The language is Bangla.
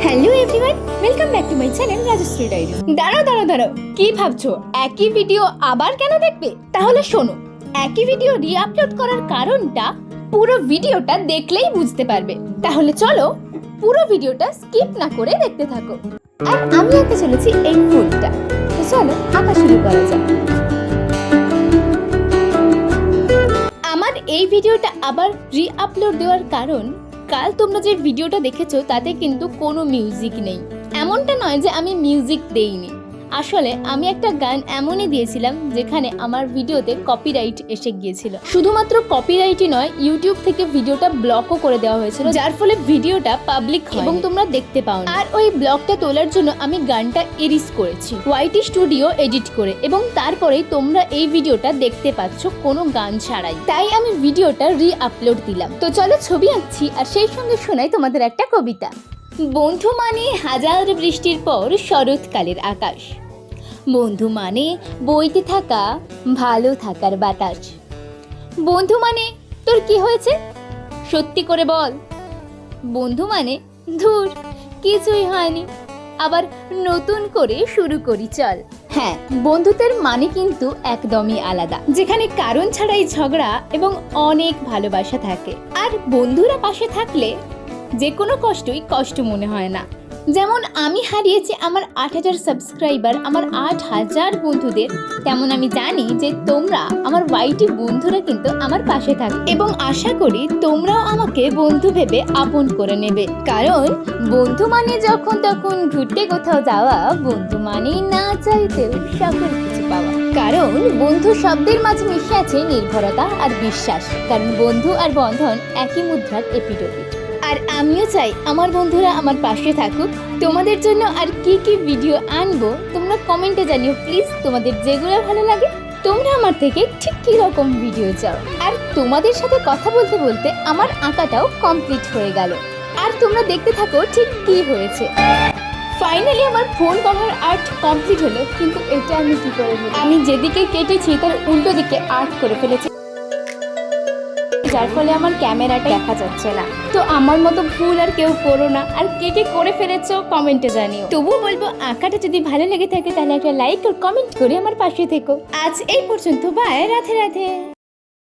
Hello everyone, welcome back to my channel Rajshree diary. দাঁড়াও, কি ভাবছো? একই ভিডিও আবার কেন দেখবে? তাহলে শোনো, একই ভিডিও রি-আপলোড করার কারণটা পুরো ভিডিওটা দেখলেই বুঝতে পারবে। তাহলে চলো পুরো ভিডিওটা স্কিপ না করে দেখতে থাকো। আর আমি আঁকতে চলেছি এই ফুলটা, তো চলো আঁকা শুরু করা যাক। আমার এই ভিডিওটা আবার রি-আপলোড দেওয়ার কারণ, কাল তোমরা যে ভিডিওটা দেখেছো তাতে কিন্তু কোনো মিউজিক নেই। এমনটা নয় যে আমি মিউজিক দেইনি, আসলে আমি একটা গান এমনই দিয়েছিলাম যেখানে আমার ভিডিওতে কপিরাইট এসে গিয়েছিল। শুধুমাত্র কপিরাইটই নয়, ইউটিউব থেকে ভিডিওটা ব্লকও করে দেওয়া হয়েছিল, যার ফলে ভিডিওটা পাবলিক এবং তোমরা দেখতে পাও। আর ওই ব্লকটা তোলার জন্য আমি গানটা এরিস করেছি ওয়াইটি স্টুডিও এডিট করে, এবং তারপরেই তোমরা এই ভিডিওটা দেখতে পাচ্ছ কোনো গান ছাড়াই। তাই আমি ভিডিওটা রি-আপলোড দিলাম। তো চলো ছবি আঁকছি, আর সেই সঙ্গে শোনাই তোমাদের একটা কবিতা। বন্ধু মানে হাজার বৃষ্টির পর শরৎকালের আকাশ, বন্ধু মানে বইতে থাকা ভালো থাকার বাতাস। বন্ধু মানে তোর কি হয়েছে সত্যি করে বল। বন্ধু মানে ধুর কিছুই হয়নি, আবার নতুন করে শুরু করি চল। হ্যাঁ, বন্ধুত্বের মানে কিন্তু একদমই আলাদা, যেখানে কারণ ছাড়াই ঝগড়া এবং অনেক ভালোবাসা থাকে। আর বন্ধুরা পাশে থাকলে যে কোনো কষ্টই কষ্ট মনে হয় না। যেমন আমি হারিয়েছি আমার 8,000 সাবস্ক্রাইবার, আমার 8,000 বন্ধুদের, তেমন আমি জানি যে তোমরা আমার ওয়াইটি বন্ধুরা কিন্তু আমার পাশে থাকবে, এবং আশা করি তোমরাও আমাকে বন্ধু ভেবে আপন করে নেবে। কারণ বন্ধু মানে যখন তখন ঘুরতে কোথাও যাওয়া, বন্ধু মানে না চাইতেও সকল কিছু পাওয়া। কারণ বন্ধু শব্দের মাঝে মিশে আছে নির্ভরতা আর বিশ্বাস, কারণ বন্ধু আর বন্ধন একই মুদ্রার এপিটোপিট। আর আমিও চাই আমার বন্ধুরা আমার পাশে থাকুক। তোমাদের জন্য আর কি কি ভিডিও আনবো তোমরা কমেন্টে জানিও প্লিজ। তোমাদের যেগুলো ভালো লাগে, তোমরা আমার থেকে ঠিক কী রকম ভিডিও চাও। আর তোমাদের সাথে কথা বলতে বলতে আমার আঁকাটাও কমপ্লিট হয়ে গেল, আর তোমরা দেখতে থাকো ঠিক কি হয়েছে। ফাইনালি আমার ফোন কভার আর্ট কমপ্লিট হলো, কিন্তু এটা আমি কি করে বলি? আমি যেদিকে কেটেছি তার উল্টো দিকে আর্ট করে ফেলেছি, যার ফলে আমার ক্যামেরাটা দেখা যাচ্ছে না। তো আমার মতো ভুল আর কেউ করো না, আর কে কে করে ফেলেছো কমেন্টে জানিও। তবুও বলবো, আঁকাটা যদি ভালো লেগে থাকে তাহলে একটা লাইক আর কমেন্ট করে আমার পাশে থেকো। আজ এই পর্যন্ত, বাই, রাধে রাধে।